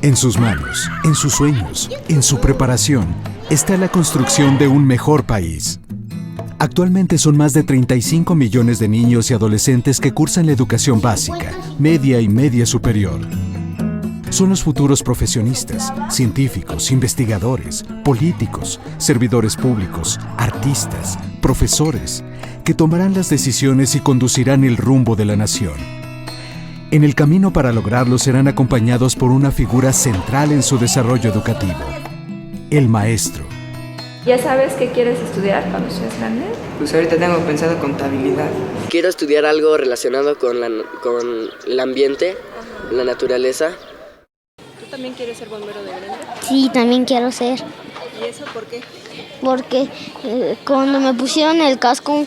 En sus manos, en sus sueños, en su preparación, está la construcción de un mejor país. Actualmente son más de 35 millones de niños y adolescentes que cursan la educación básica, media y media superior. Son los futuros profesionistas, científicos, investigadores, políticos, servidores públicos, artistas, profesores, que tomarán las decisiones y conducirán el rumbo de la nación. En el camino para lograrlo serán acompañados por una figura central en su desarrollo educativo: el maestro. ¿Ya sabes qué quieres estudiar cuando seas grande? Pues ahorita tengo pensado contabilidad. Quiero estudiar algo relacionado con el ambiente, la naturaleza. ¿Tú también quieres ser bombero de grande? Sí, también quiero ser. ¿Y eso por qué? Porque cuando me pusieron el casco,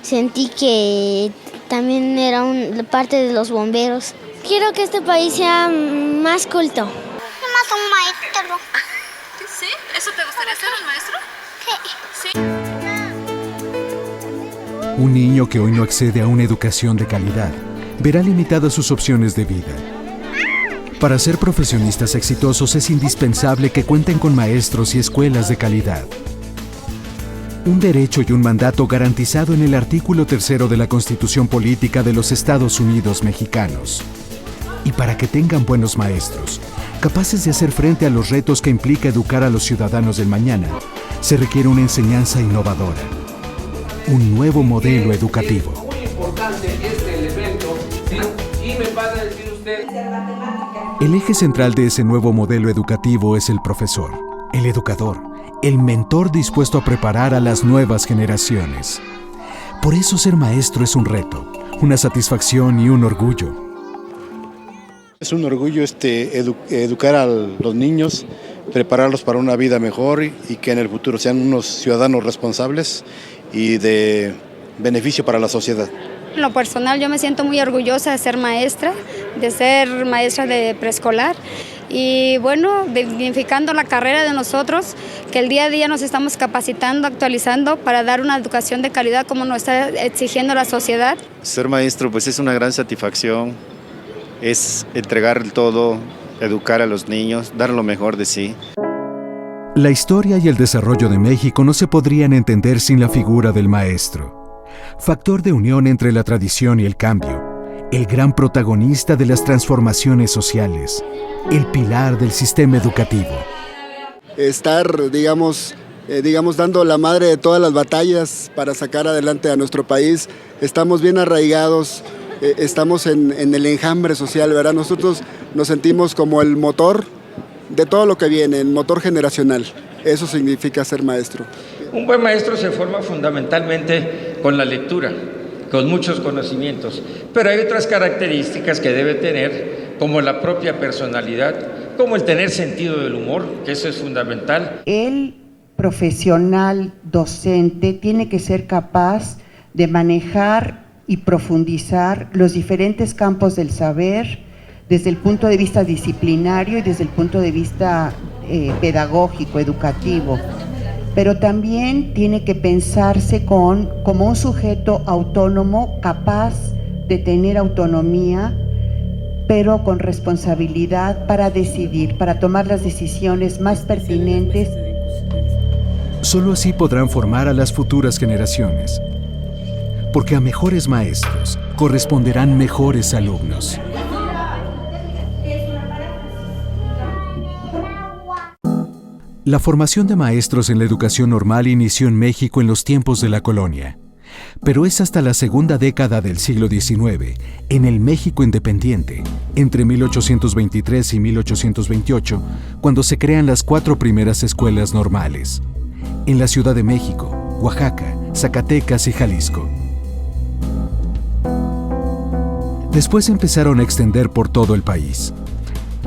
sentí que también era parte de los bomberos. Quiero que este país sea más culto. Más un maestro. ¿Sí? ¿Eso te gustaría ser un maestro? Sí. Un niño que hoy no accede a una educación de calidad verá limitadas sus opciones de vida. Para ser profesionistas exitosos es indispensable que cuenten con maestros y escuelas de calidad. Un derecho y un mandato garantizado en el artículo 3 de la Constitución Política de los Estados Unidos Mexicanos. Y para que tengan buenos maestros, capaces de hacer frente a los retos que implica educar a los ciudadanos del mañana, se requiere una enseñanza innovadora, un nuevo modelo educativo. Muy importante este elemento, ¿sí? Y me va a decir usted... El eje central de ese nuevo modelo educativo es el profesor, el educador, el mentor dispuesto a preparar a las nuevas generaciones. Por eso ser maestro es un reto, una satisfacción y un orgullo. Es un orgullo educar a los niños, prepararlos para una vida mejor y que en el futuro sean unos ciudadanos responsables y de beneficio para la sociedad. En lo personal yo me siento muy orgullosa de ser maestra de preescolar y bueno, dignificando la carrera de nosotros, que el día a día nos estamos capacitando, actualizando para dar una educación de calidad como nos está exigiendo la sociedad. Ser maestro pues es una gran satisfacción, es entregar todo, educar a los niños, dar lo mejor de sí. La historia y el desarrollo de México no se podrían entender sin la figura del maestro. Factor de unión entre la tradición y el cambio, el gran protagonista de las transformaciones sociales, el pilar del sistema educativo. Estar, digamos, dando la madre de todas las batallas para sacar adelante a nuestro país. Estamos bien arraigados, estamos en el enjambre social, ¿verdad? Nosotros nos sentimos como el motor de todo lo que viene, el motor generacional. Eso significa ser maestro. Un buen maestro se forma fundamentalmente con la lectura, con muchos conocimientos, pero hay otras características que debe tener, como la propia personalidad, como el tener sentido del humor, que eso es fundamental. El profesional docente tiene que ser capaz de manejar y profundizar los diferentes campos del saber desde el punto de vista disciplinario y desde el punto de vista pedagógico, educativo. Pero también tiene que pensarse como un sujeto autónomo, capaz de tener autonomía, pero con responsabilidad para decidir, para tomar las decisiones más pertinentes. Solo así podrán formar a las futuras generaciones, porque a mejores maestros corresponderán mejores alumnos. La formación de maestros en la educación normal inició en México en los tiempos de la colonia, pero es hasta la segunda década del siglo XIX, en el México independiente, entre 1823 y 1828, cuando se crean las 4 primeras escuelas normales, en la Ciudad de México, Oaxaca, Zacatecas y Jalisco. Después empezaron a extender por todo el país.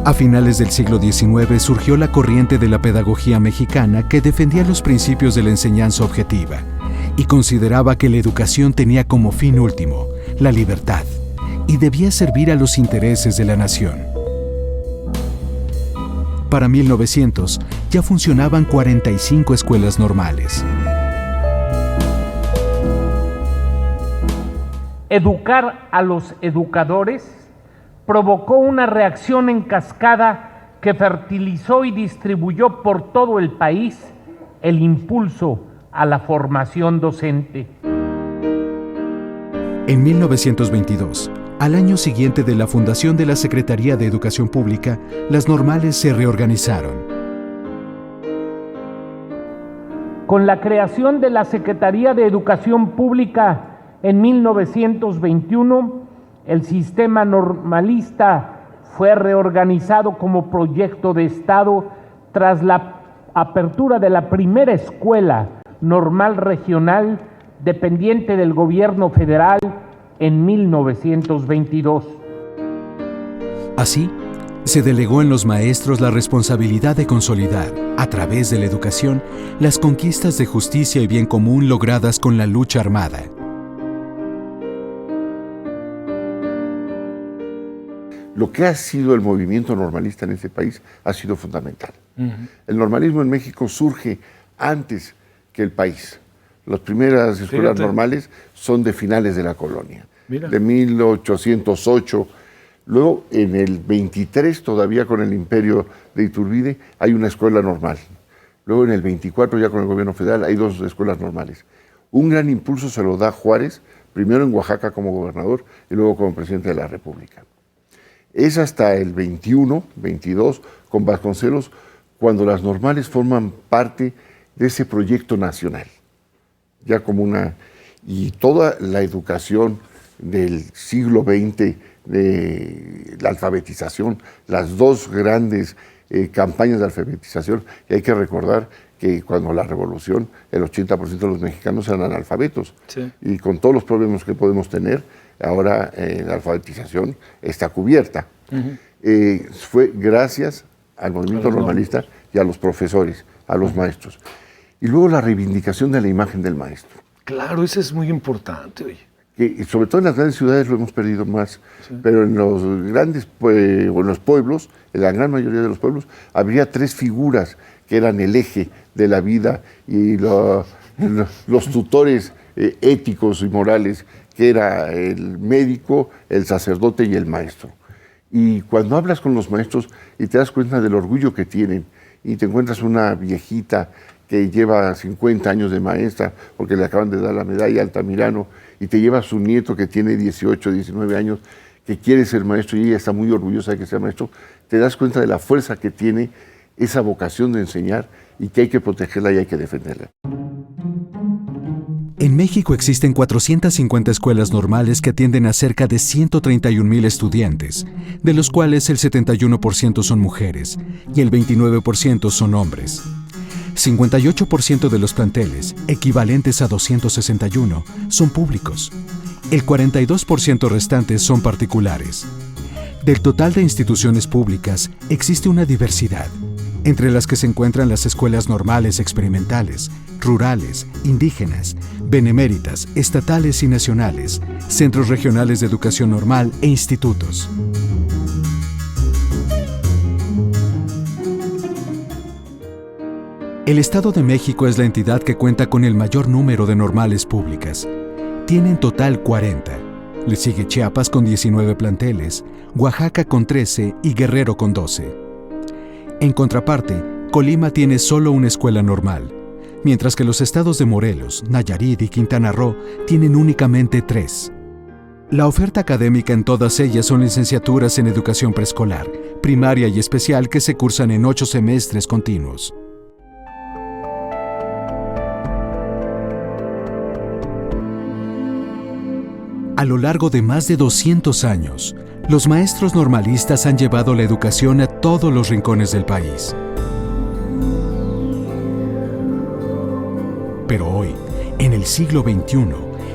A finales del siglo XIX surgió la corriente de la pedagogía mexicana que defendía los principios de la enseñanza objetiva y consideraba que la educación tenía como fin último la libertad y debía servir a los intereses de la nación. Para 1900 ya funcionaban 45 escuelas normales. Educar a los educadores provocó una reacción en cascada que fertilizó y distribuyó por todo el país el impulso a la formación docente. En 1922, al año siguiente de la fundación de la Secretaría de Educación Pública, las normales se reorganizaron. Con la creación de la Secretaría de Educación Pública en 1921, el sistema normalista fue reorganizado como proyecto de Estado tras la apertura de la primera escuela normal regional dependiente del gobierno federal en 1922. Así, se delegó en los maestros la responsabilidad de consolidar, a través de la educación, las conquistas de justicia y bien común logradas con la lucha armada. Lo que ha sido el movimiento normalista en este país ha sido fundamental. El normalismo en México surge antes que el país. Las primeras escuelas normales son de finales de la colonia, de 1808. Luego, en el 23, todavía con el imperio de Iturbide, hay una escuela normal. Luego, en el 24, ya con el gobierno federal, hay 2 escuelas normales. Un gran impulso se lo da Juárez, primero en Oaxaca como gobernador y luego como presidente de la República. Es hasta el 21, 22, con Vasconcelos, cuando las normales forman parte de ese proyecto nacional. Ya como una... Y toda la educación del siglo XX, de la alfabetización, las 2 grandes campañas de alfabetización, y hay que recordar que cuando la revolución, el 80% de los mexicanos eran analfabetos. Sí. Y con todos los problemas que podemos tener, ahora la alfabetización está cubierta. Fue gracias al movimiento normalista y a los profesores, a los maestros. Y luego la reivindicación de la imagen del maestro. Claro, eso es muy importante, oye. Que, sobre todo en las grandes ciudades lo hemos perdido más, pero en los grandes o en los pueblos, en la gran mayoría de los pueblos, habría 3 figuras que eran el eje de la vida y los tutores éticos y morales, que era el médico, el sacerdote y el maestro. Y cuando hablas con los maestros y te das cuenta del orgullo que tienen, y te encuentras una viejita que lleva 50 años de maestra, porque le acaban de dar la medalla Altamirano, y te lleva a su nieto que tiene 18, 19 años, que quiere ser maestro y ella está muy orgullosa de que sea maestro, te das cuenta de la fuerza que tiene esa vocación de enseñar y que hay que protegerla y hay que defenderla. En México existen 450 escuelas normales que atienden a cerca de 131,000 estudiantes, de los cuales el 71% son mujeres y el 29% son hombres. 58% de los planteles, equivalentes a 261, son públicos. El 42% restantes son particulares. Del total de instituciones públicas, existe una diversidad, entre las que se encuentran las escuelas normales experimentales, rurales, indígenas, beneméritas, estatales y nacionales, centros regionales de educación normal e institutos. El Estado de México es la entidad que cuenta con el mayor número de normales públicas. Tiene en total 40. Le sigue Chiapas con 19 planteles, Oaxaca con 13 y Guerrero con 12. En contraparte, Colima tiene solo una escuela normal, mientras que los estados de Morelos, Nayarit y Quintana Roo tienen únicamente 3. La oferta académica en todas ellas son licenciaturas en educación preescolar, primaria y especial que se cursan en 8 semestres continuos. A lo largo de más de 200 años, los maestros normalistas han llevado la educación a todos los rincones del país. Pero hoy, en el siglo XXI,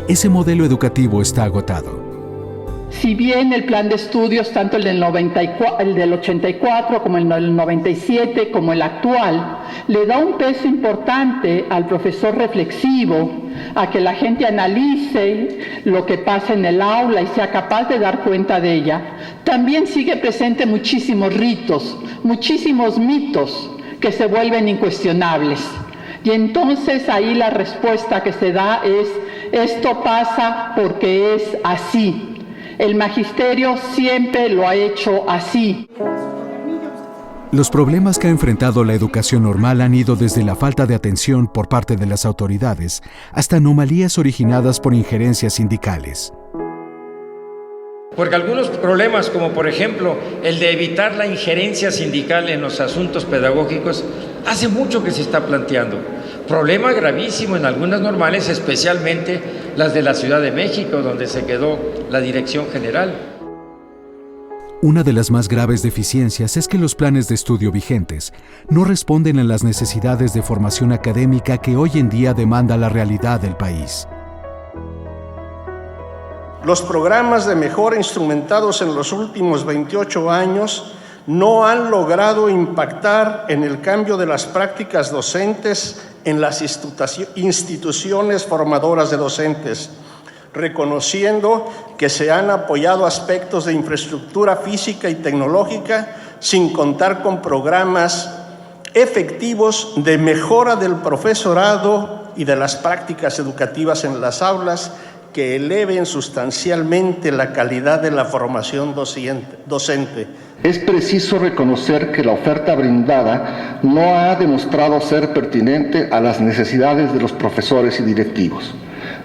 ese modelo educativo está agotado. Si bien el plan de estudios, tanto el del 84 como el del 97, como el actual, le da un peso importante al profesor reflexivo, a que la gente analice lo que pasa en el aula y sea capaz de dar cuenta de ella, también sigue presente muchísimos ritos, muchísimos mitos que se vuelven incuestionables. Y entonces ahí la respuesta que se da es: esto pasa porque es así. El magisterio siempre lo ha hecho así. Los problemas que ha enfrentado la educación normal han ido desde la falta de atención por parte de las autoridades hasta anomalías originadas por injerencias sindicales. Porque algunos problemas, como por ejemplo el de evitar la injerencia sindical en los asuntos pedagógicos, hace mucho que se está planteando. Problema gravísimo en algunas normales, especialmente las de la Ciudad de México, donde se quedó la dirección general. Una de las más graves deficiencias es que los planes de estudio vigentes no responden a las necesidades de formación académica que hoy en día demanda la realidad del país. Los programas de mejora instrumentados en los últimos 28 años no han logrado impactar en el cambio de las prácticas docentes en las instituciones formadoras de docentes, reconociendo que se han apoyado aspectos de infraestructura física y tecnológica sin contar con programas efectivos de mejora del profesorado y de las prácticas educativas en las aulas que eleven sustancialmente la calidad de la formación docente. Es preciso reconocer que la oferta brindada no ha demostrado ser pertinente a las necesidades de los profesores y directivos.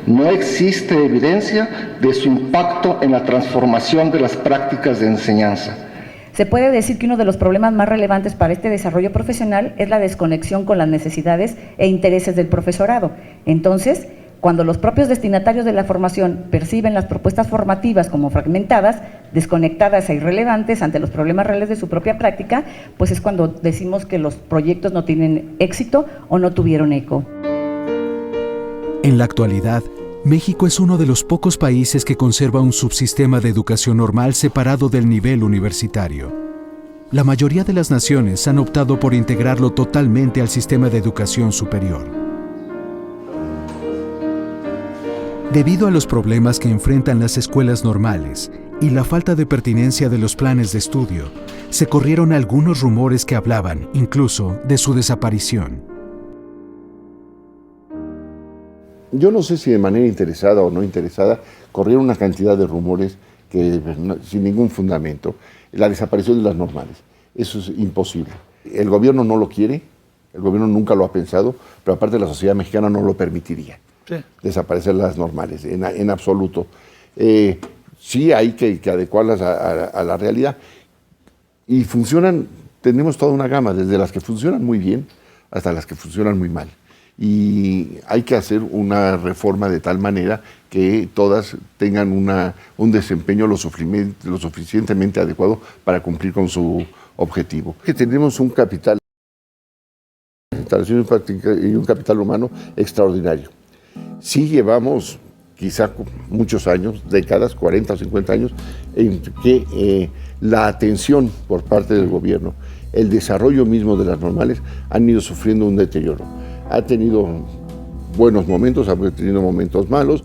No existe evidencia de su impacto en la transformación de las prácticas de enseñanza. Se puede decir que uno de los problemas más relevantes para este desarrollo profesional es la desconexión con las necesidades e intereses del profesorado. Entonces, cuando los propios destinatarios de la formación perciben las propuestas formativas como fragmentadas, desconectadas e irrelevantes ante los problemas reales de su propia práctica, pues es cuando decimos que los proyectos no tienen éxito o no tuvieron eco. En la actualidad, México es uno de los pocos países que conserva un subsistema de educación normal separado del nivel universitario. La mayoría de las naciones han optado por integrarlo totalmente al sistema de educación superior. Debido a los problemas que enfrentan las escuelas normales y la falta de pertinencia de los planes de estudio, se corrieron algunos rumores que hablaban, incluso, de su desaparición. Yo no sé si de manera interesada o no interesada, corrieron una cantidad de rumores que, sin ningún fundamento. La desaparición de las normales. Eso es imposible. El gobierno no lo quiere, el gobierno nunca lo ha pensado, pero aparte la sociedad mexicana no lo permitiría. Sí. Desaparecer las normales, en absoluto. Sí hay que adecuarlas a la realidad. Y funcionan, tenemos toda una gama, desde las que funcionan muy bien hasta las que funcionan muy mal. Y hay que hacer una reforma de tal manera que todas tengan un desempeño lo suficientemente adecuado para cumplir con su objetivo. Que tenemos un capital, instalación y un capital humano extraordinario. Sí llevamos quizá muchos años, décadas, 40 o 50 años, en que la atención por parte del gobierno, el desarrollo mismo de las normales han ido sufriendo un deterioro. Ha tenido buenos momentos, ha tenido momentos malos,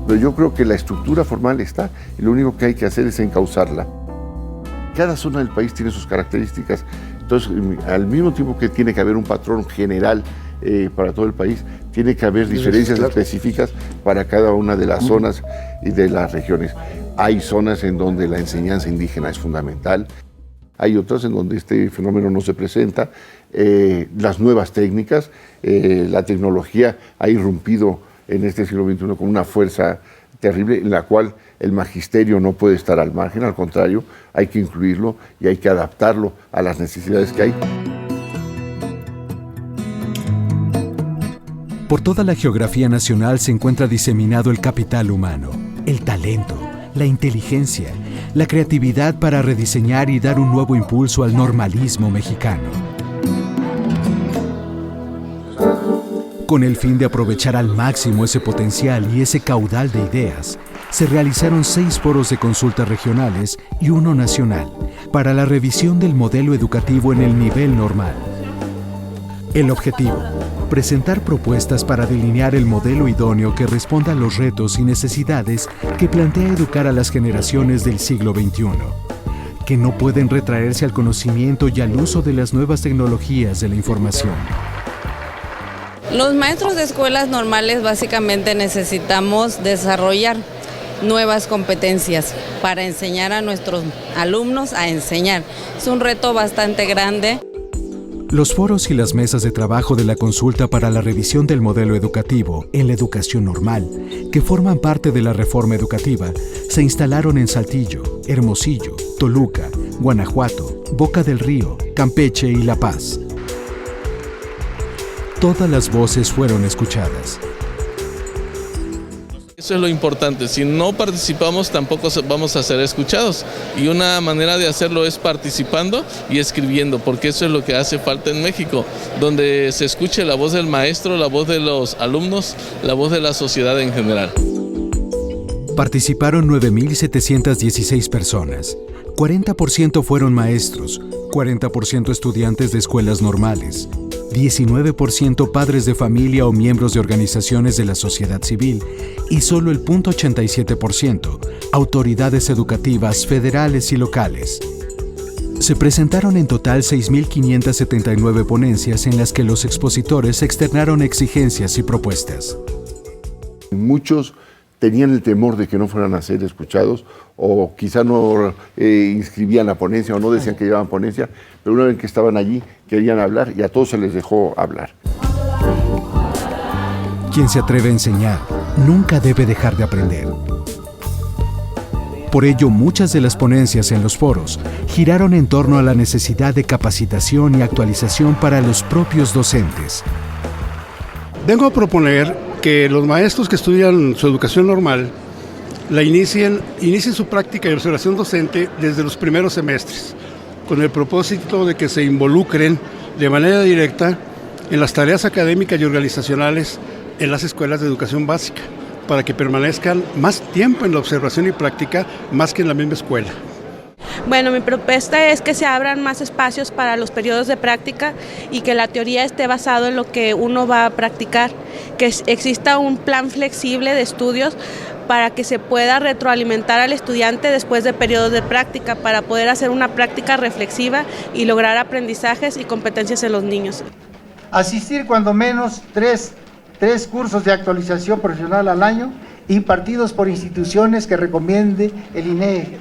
pero yo creo que la estructura formal está y lo único que hay que hacer es encauzarla. Cada zona del país tiene sus características, entonces al mismo tiempo que tiene que haber un patrón general para todo el país, tiene que haber diferencias específicas para cada una de las zonas y de las regiones. Hay zonas en donde la enseñanza indígena es fundamental, hay otras en donde este fenómeno no se presenta. Las nuevas técnicas, la tecnología ha irrumpido en este siglo XXI con una fuerza terrible en la cual el magisterio no puede estar al margen, al contrario, hay que incluirlo y hay que adaptarlo a las necesidades que hay. Por toda la geografía nacional se encuentra diseminado el capital humano, el talento, la inteligencia, la creatividad para rediseñar y dar un nuevo impulso al normalismo mexicano. Con el fin de aprovechar al máximo ese potencial y ese caudal de ideas, se realizaron 6 foros de consulta regionales y 1 nacional para la revisión del modelo educativo en el nivel normal. El objetivo: presentar propuestas para delinear el modelo idóneo que responda a los retos y necesidades que plantea educar a las generaciones del siglo XXI, que no pueden retraerse al conocimiento y al uso de las nuevas tecnologías de la información. Los maestros de escuelas normales básicamente necesitamos desarrollar nuevas competencias para enseñar a nuestros alumnos a enseñar. Es un reto bastante grande. Los foros y las mesas de trabajo de la consulta para la revisión del modelo educativo en la educación normal, que forman parte de la reforma educativa, se instalaron en Saltillo, Hermosillo, Toluca, Guanajuato, Boca del Río, Campeche y La Paz. Todas las voces fueron escuchadas. Eso es lo importante, si no participamos tampoco vamos a ser escuchados y una manera de hacerlo es participando y escribiendo, porque eso es lo que hace falta en México, donde se escuche la voz del maestro, la voz de los alumnos, la voz de la sociedad en general. Participaron 9.716 personas, 40% fueron maestros, 40% estudiantes de escuelas normales, 19% padres de familia o miembros de organizaciones de la sociedad civil y solo el 0.87% autoridades educativas federales y locales. Se presentaron en total 6.579 ponencias en las que los expositores externaron exigencias y propuestas. Muchos tenían el temor de que no fueran a ser escuchados o quizá no inscribían la ponencia o no decían que llevaban ponencia, pero una vez que estaban allí querían hablar y a todos se les dejó hablar. Quien se atreve a enseñar nunca debe dejar de aprender. Por ello, muchas de las ponencias en los foros giraron en torno a la necesidad de capacitación y actualización para los propios docentes. Vengo a proponer que los maestros que estudian su educación normal inicien su práctica y observación docente desde los primeros semestres, con el propósito de que se involucren de manera directa en las tareas académicas y organizacionales en las escuelas de educación básica, para que permanezcan más tiempo en la observación y práctica más que en la misma escuela. Bueno, mi propuesta es que se abran más espacios para los periodos de práctica y que la teoría esté basada en lo que uno va a practicar, que exista un plan flexible de estudios para que se pueda retroalimentar al estudiante después de periodos de práctica, para poder hacer una práctica reflexiva y lograr aprendizajes y competencias en los niños. Asistir cuando menos tres cursos de actualización profesional al año impartidos por instituciones que recomiende el INEE.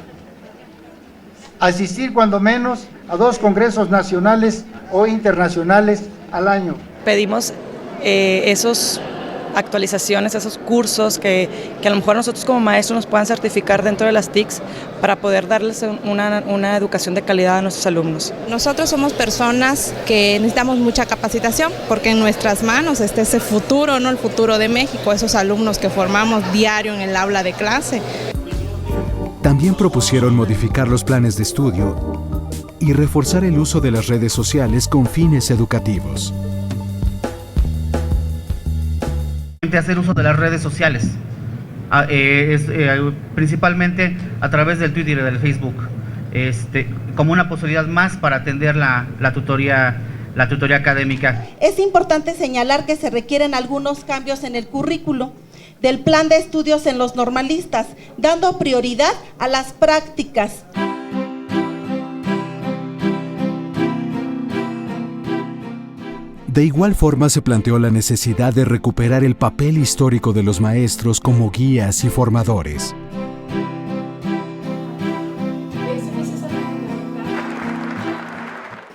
Asistir cuando menos a 2 congresos nacionales o internacionales al año. Pedimos esos actualizaciones, esos cursos que a lo mejor nosotros como maestros nos puedan certificar dentro de las TICs para poder darles una educación de calidad a nuestros alumnos. Nosotros somos personas que necesitamos mucha capacitación porque en nuestras manos está ese futuro, ¿no? El futuro de México, esos alumnos que formamos diario en el aula de clase. También propusieron modificar los planes de estudio y reforzar el uso de las redes sociales con fines educativos. Hacer uso de las redes sociales, principalmente a través del Twitter y del Facebook, como una posibilidad más para atender la tutoría académica. Es importante señalar que se requieren algunos cambios en el currículo del plan de estudios en los normalistas, dando prioridad a las prácticas. De igual forma se planteó la necesidad de recuperar el papel histórico de los maestros como guías y formadores.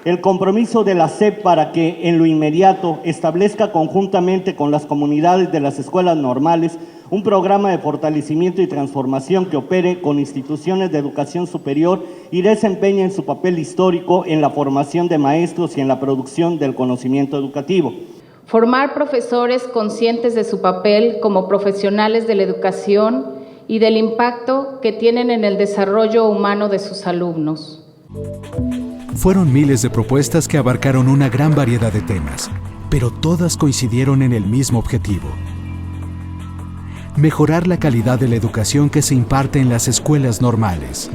El compromiso de la SEP para que en lo inmediato establezca conjuntamente con las comunidades de las escuelas normales un programa de fortalecimiento y transformación que opere con instituciones de educación superior y desempeñen su papel histórico en la formación de maestros y en la producción del conocimiento educativo. Formar profesores conscientes de su papel como profesionales de la educación y del impacto que tienen en el desarrollo humano de sus alumnos. Fueron miles de propuestas que abarcaron una gran variedad de temas, pero todas coincidieron en el mismo objetivo: mejorar la calidad de la educación que se imparte en las escuelas normales.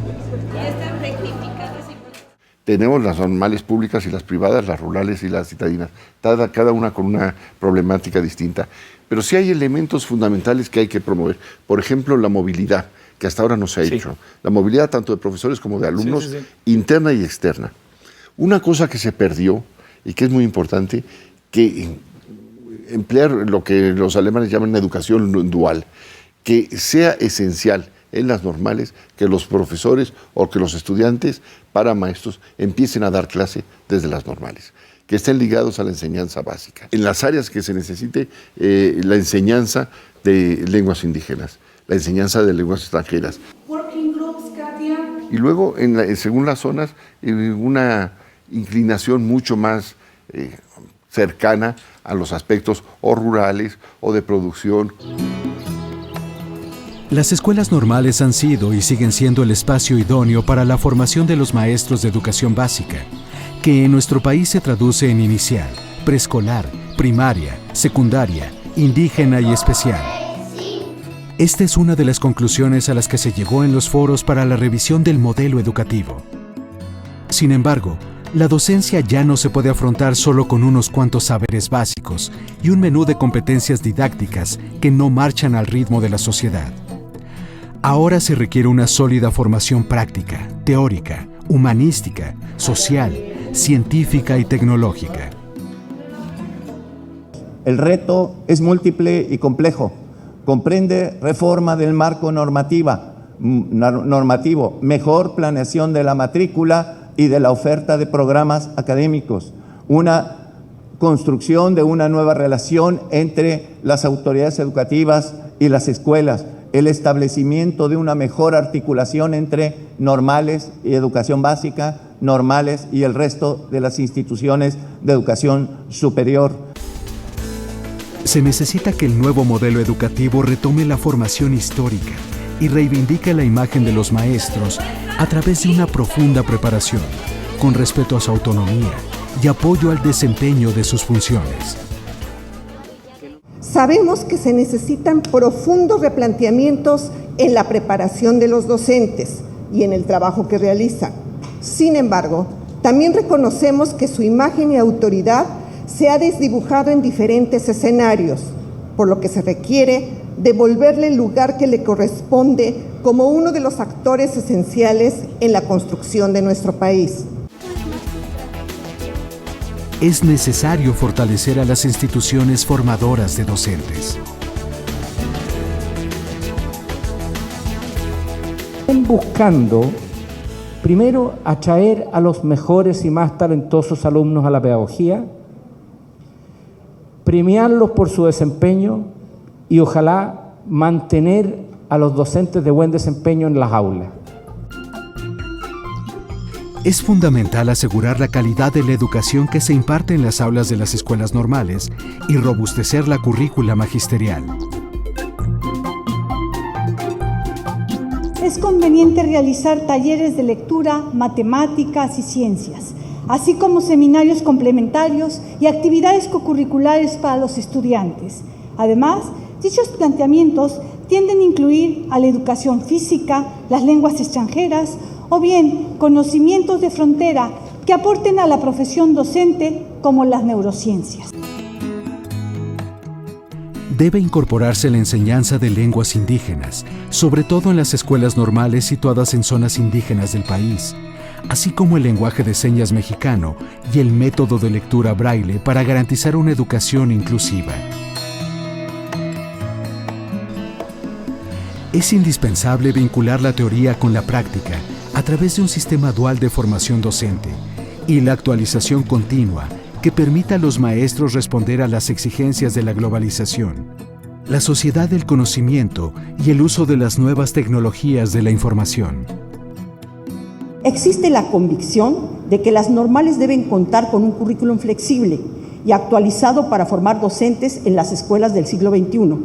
Tenemos las normales públicas y las privadas, las rurales y las citadinas, cada una con una problemática distinta. Pero sí hay elementos fundamentales que hay que promover. Por ejemplo, la movilidad, que hasta ahora no se ha hecho. La movilidad tanto de profesores como de alumnos, interna y externa. Una cosa que se perdió y que es muy importante, que emplear lo que los alemanes llaman educación dual, que sea esencial en las normales que los profesores o que los estudiantes para maestros empiecen a dar clase desde las normales, que estén ligados a la enseñanza básica. En las áreas que se necesite la enseñanza de lenguas indígenas, la enseñanza de lenguas extranjeras. Y luego, según las zonas, una inclinación mucho más cercana a los aspectos o rurales o de producción. Las escuelas normales han sido y siguen siendo el espacio idóneo para la formación de los maestros de educación básica, que en nuestro país se traduce en inicial, preescolar, primaria, secundaria, indígena y especial. Esta es una de las conclusiones a las que se llegó en los foros para la revisión del modelo educativo. Sin embargo, la docencia ya no se puede afrontar solo con unos cuantos saberes básicos y un menú de competencias didácticas que no marchan al ritmo de la sociedad. Ahora se requiere una sólida formación práctica, teórica, humanística, social, científica y tecnológica. El reto es múltiple y complejo. Comprende reforma del marco normativo, mejor planeación de la matrícula y de la oferta de programas académicos, una construcción de una nueva relación entre las autoridades educativas y las escuelas, el establecimiento de una mejor articulación entre normales y educación básica, normales y el resto de las instituciones de educación superior. Se necesita que el nuevo modelo educativo retome la formación histórica y reivindique la imagen de los maestros a través de una profunda preparación, con respeto a su autonomía y apoyo al desempeño de sus funciones. Sabemos que se necesitan profundos replanteamientos en la preparación de los docentes y en el trabajo que realizan. Sin embargo, también reconocemos que su imagen y autoridad se ha desdibujado en diferentes escenarios, por lo que se requiere devolverle el lugar que le corresponde como uno de los actores esenciales en la construcción de nuestro país. Es necesario fortalecer a las instituciones formadoras de docentes. Buscando, primero, atraer a los mejores y más talentosos alumnos a la pedagogía, premiarlos por su desempeño y ojalá mantener a los docentes de buen desempeño en las aulas. Es fundamental asegurar la calidad de la educación que se imparte en las aulas de las escuelas normales y robustecer la currícula magisterial. Es conveniente realizar talleres de lectura, matemáticas y ciencias, así como seminarios complementarios y actividades cocurriculares para los estudiantes. Además, dichos planteamientos tienden a incluir a la educación física, las lenguas extranjeras o bien conocimientos de frontera que aporten a la profesión docente como las neurociencias. Debe incorporarse la enseñanza de lenguas indígenas, sobre todo en las escuelas normales situadas en zonas indígenas del país, así como el lenguaje de señas mexicano y el método de lectura braille para garantizar una educación inclusiva. Es indispensable vincular la teoría con la práctica a través de un sistema dual de formación docente y la actualización continua que permita a los maestros responder a las exigencias de la globalización, la sociedad del conocimiento y el uso de las nuevas tecnologías de la información. Existe la convicción de que las normales deben contar con un currículum flexible y actualizado para formar docentes en las escuelas del siglo XXI,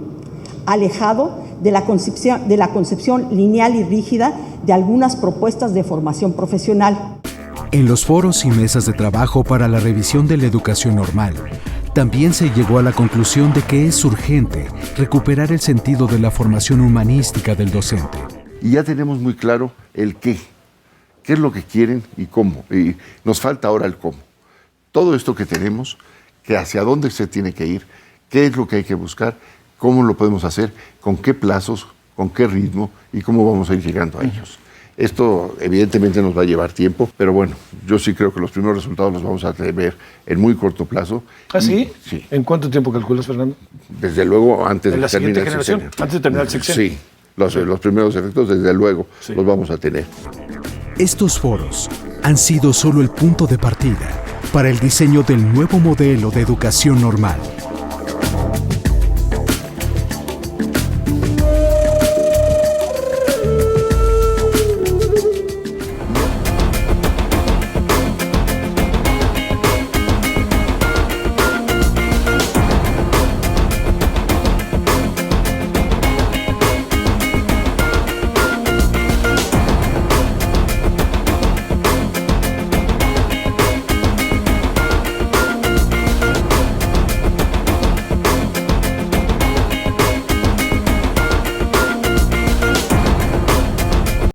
alejado de la concepción lineal y rígida de algunas propuestas de formación profesional. En los foros y mesas de trabajo para la revisión de la educación normal, también se llegó a la conclusión de que es urgente recuperar el sentido de la formación humanística del docente. Y ya tenemos muy claro el qué es lo que quieren y cómo. Y nos falta ahora el cómo. Todo esto que tenemos, que hacia dónde se tiene que ir, qué es lo que hay que buscar, cómo lo podemos hacer, con qué plazos, con qué ritmo y cómo vamos a ir llegando a ellos. Esto evidentemente nos va a llevar tiempo, pero bueno, yo sí creo que los primeros resultados los vamos a ver en muy corto plazo. ¿Ah, sí? Sí. ¿En cuánto tiempo calculas, Fernando? Desde luego antes de la terminar siguiente generación, antes de terminar el sexenio. Sí, Los primeros efectos, desde luego, los vamos a tener. Estos foros han sido solo el punto de partida para el diseño del nuevo modelo de educación normal.